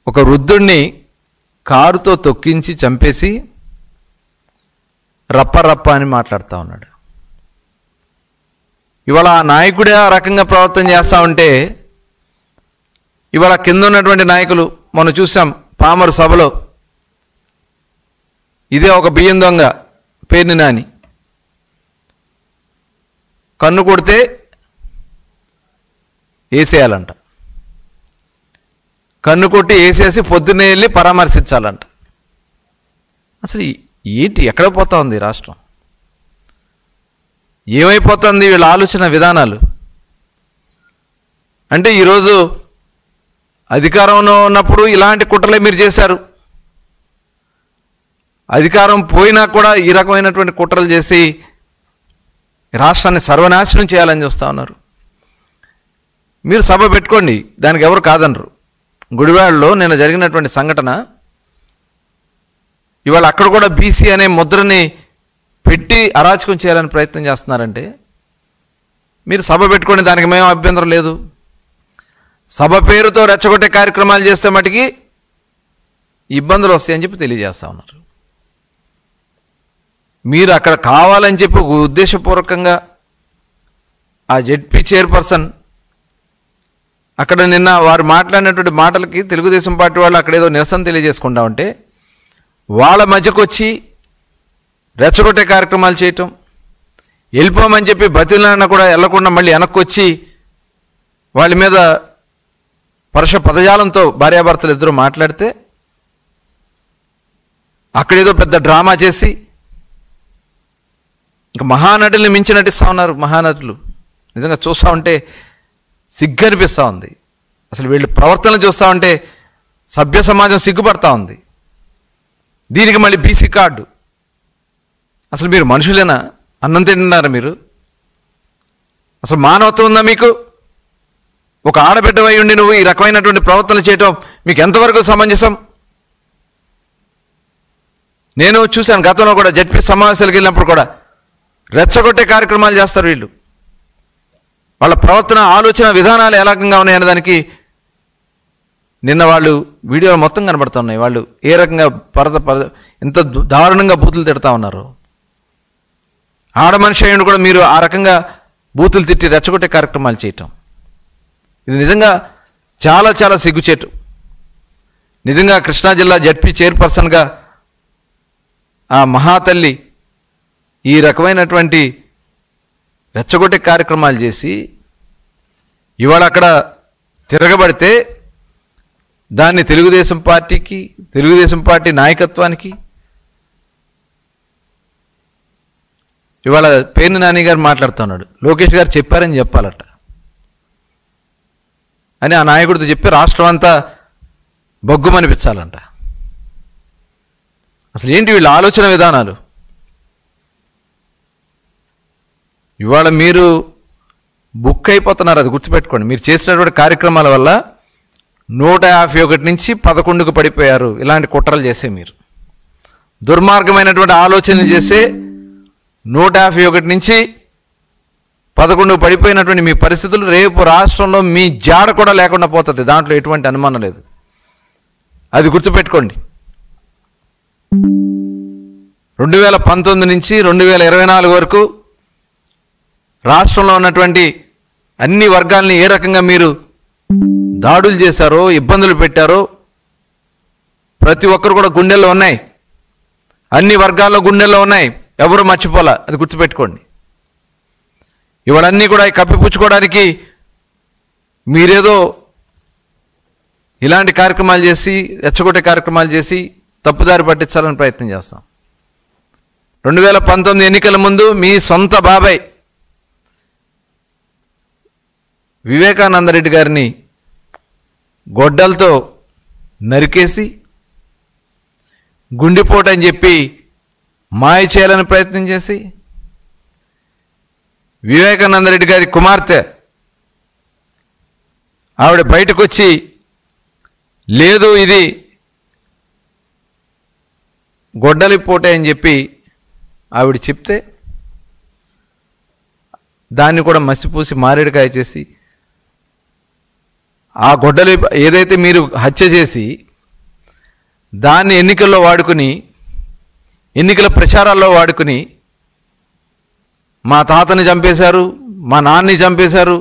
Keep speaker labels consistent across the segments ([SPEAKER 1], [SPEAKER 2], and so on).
[SPEAKER 1] ఒక వృద్ధుణ్ణి కారుతో తొక్కించి చంపేసి రప్ప రప్ప అని మాట్లాడుతూ ఉన్నాడు. ఇవాళ ఆ నాయకుడే ఆ రకంగా ప్రవర్తన చేస్తూ ఉంటే ఇవాళ కింద ఉన్నటువంటి నాయకులు మనం చూసాం పామరు సభలో ఇదే ఒక బియ్యం దొంగ పేర్ని నాని కన్ను కొడితే వేసేయాలంట, కన్ను కొట్టి వేసేసి పొద్దున్నే వెళ్ళి పరామర్శించాలంట. అసలు ఏంటి, ఎక్కడ పోతా ఉంది రాష్ట్రం? ఏమైపోతుంది వీళ్ళ ఆలోచన విధానాలు? అంటే ఈరోజు అధికారంలో ఉన్నప్పుడు ఇలాంటి కుట్రలే మీరు చేశారు, అధికారం పోయినా కూడా ఈ రకమైనటువంటి కుట్రలు చేసి రాష్ట్రాన్ని సర్వనాశనం చేయాలని చూస్తూ ఉన్నారు. మీరు సభ పెట్టుకోండి, దానికి ఎవరు కాదనరు. గుడివాడలో నిన్న జరిగినటువంటి సంఘటన, ఇవాళ అక్కడ కూడా బీసీ అనే ముద్రని పెట్టి అరాచకం చేయాలని ప్రయత్నం చేస్తున్నారంటే మీరు సభ పెట్టుకోండి, దానికి మేము అభ్యంతరం లేదు. సభ పేరుతో రెచ్చగొట్టే కార్యక్రమాలు చేస్తే మటుకి ఇబ్బందులు వస్తాయని చెప్పి తెలియజేస్తూ ఉన్నారు. మీరు అక్కడ కావాలని చెప్పి ఉద్దేశపూర్వకంగా ఆ జెడ్పీ చైర్పర్సన్ అక్కడ నిన్న వారు మాట్లాడినటువంటి మాటలకి తెలుగుదేశం పార్టీ వాళ్ళు అక్కడ ఏదో నిరసన తెలియజేసుకుంటా ఉంటే వాళ్ళ మధ్యకు వచ్చి రెచ్చగొట్టే కార్యక్రమాలు చేయటం, వెళ్ళిపోమని చెప్పి బతిలాడినా కూడా వెళ్లకుండా మళ్ళీ వెనక్కి వచ్చి వాళ్ళ మీద పరుష పదజాలంతో భార్యాభర్తలు ఇద్దరు మాట్లాడితే అక్కడేదో పెద్ద డ్రామా చేసి ఇంకా మహానటుల్ని మించి నటిస్తూ ఉన్నారు. మహానటులు నిజంగా చూస్తూ ఉంటే సిగ్గు అనిపిస్తూ ఉంది. అసలు వీళ్ళు ప్రవర్తనలు చూస్తూ ఉంటే సభ్య సమాజం సిగ్గుపడతా ఉంది. దీనికి మళ్ళీ బీసీ కార్డు. అసలు మీరు మనుషులేనా? అన్నం తింటున్నారా మీరు? అసలు మానవత్వం ఉందా మీకు? ఒక ఆడబిడ్డవై ఉండి నువ్వు ఈ రకమైనటువంటి ప్రవర్తనలు చేయటం మీకు ఎంతవరకు సమంజసం? నేను చూశాను గతంలో కూడా జడ్పీ సమావేశాలకు వెళ్ళినప్పుడు కూడా రెచ్చగొట్టే కార్యక్రమాలు చేస్తారు వీళ్ళు. వాళ్ళ ప్రవర్తన ఆలోచన విధానాలు ఎలాగంగా ఉన్నాయనే దానికి నిన్న వాళ్ళు వీడియోలు మొత్తం కనబడుతున్నాయి. వాళ్ళు ఏ రకంగా ఎంత దారుణంగా బూతులు తిడతా ఉన్నారు. ఆడ మనిషి అయ్యుండి కూడా మీరు ఆ రకంగా బూతులు తిట్టి రెచ్చగొట్టే కార్యక్రమాలు చేయటం ఇది నిజంగా చాలా చాలా సిగ్గుచేటు. నిజంగా కృష్ణా జిల్లా జడ్పీ చైర్పర్సన్గా ఆ మహాతల్లి ఈ రకమైనటువంటి రెచ్చగొట్టే కార్యక్రమాలు చేసి ఇవాళ అక్కడ తిరగబడితే దాన్ని తెలుగుదేశం పార్టీకి, తెలుగుదేశం పార్టీ నాయకత్వానికి ఇవాళ పేర్ని నాని గారు మాట్లాడుతున్నాడు, లోకేష్ గారు చెప్పారని చెప్పాలట అని ఆ నాయకుడితో చెప్పి రాష్ట్రం అంతా బొగ్గుమనిపించాలంట. అసలు ఏంటి వీళ్ళ ఆలోచన విధానాలు? ఇవాళ మీరు బుక్ అయిపోతున్నారు, అది గుర్తుపెట్టుకోండి. మీరు చేసినటువంటి కార్యక్రమాల వల్ల 151 నుంచి 11కు పడిపోయారు. ఇలాంటి కుట్రలు చేసే మీరు దుర్మార్గమైనటువంటి ఆలోచనలు చేసే 151 నుంచి 11కు పడిపోయినటువంటి మీ పరిస్థితులు రేపు రాష్ట్రంలో మీ జాడ కూడా లేకుండా పోతుంది. దాంట్లో ఎటువంటి అనుమానం లేదు, అది గుర్తుపెట్టుకోండి. 2019 నుంచి 2024 వరకు రాష్ట్రంలో ఉన్నటువంటి అన్ని వర్గాల్ని ఏ రకంగా మీరు దాడులు చేశారో, ఇబ్బందులు పెట్టారో ప్రతి ఒక్కరు కూడా గుండెల్లో ఉన్నాయి. అన్ని వర్గాల్లో గుండెల్లో ఉన్నాయి, ఎవరు మర్చిపోలా, అది గుర్తుపెట్టుకోండి. ఇవాళన్నీ కూడా కప్పిపుచ్చుకోవడానికి మీరేదో ఇలాంటి కార్యక్రమాలు చేసి, రెచ్చగొట్టే కార్యక్రమాలు చేసి తప్పుదారి పట్టించాలని ప్రయత్నం చేస్తాం. 2019 ఎన్నికల ముందు మీ సొంత బాబాయ్ వివేకానందరెడ్డి గారిని గొడ్డలతో నరికేసి గుండెపోటు అని చెప్పి మాయ చేయాలని ప్రయత్నం చేసి వివేకానందరెడ్డి గారి కుమార్తె ఆవిడ బయటకు వచ్చి లేదు ఇది గొడ్డలి పోటే అని చెప్పి ఆవిడ చెప్తే దాన్ని కూడా మసిపూసి మారేడుకాయ చేసి ఆ గొడ్డలి ఏదైతే మీరు హత్య చేసి దాన్ని ఎన్నికల్లో వాడుకుని, ఎన్నికల ప్రచారాల్లో వాడుకుని మా తాతని చంపేశారు, మా నాన్నని చంపేశారు,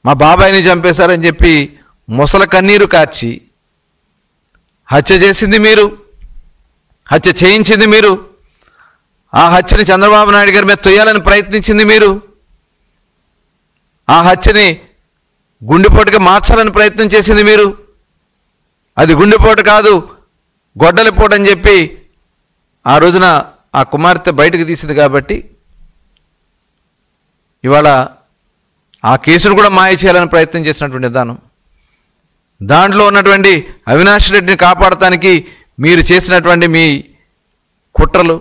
[SPEAKER 1] మా బాబాయిని చంపేశారని చెప్పి ముసల కన్నీరు కార్చి హత్య చేసింది మీరు, హత్య చేయించింది మీరు, ఆ హత్యని చంద్రబాబు నాయుడు గారి మీద తొయ్యాలని ప్రయత్నించింది మీరు, ఆ హత్యని గుండెపోటుగా మార్చాలని ప్రయత్నం చేసింది మీరు. అది గుండెపోటు కాదు, గొడ్డలిపోటు అని చెప్పి ఆ రోజున ఆ కుమార్తె బయటకు తీసింది. కాబట్టి ఇవాళ ఆ కేసును కూడా మాయ చేయాలని ప్రయత్నం చేసినటువంటి విధానం, దాంట్లో ఉన్నటువంటి అవినాష్ రెడ్డిని కాపాడటానికి మీరు చేసినటువంటి మీ కుట్రలు,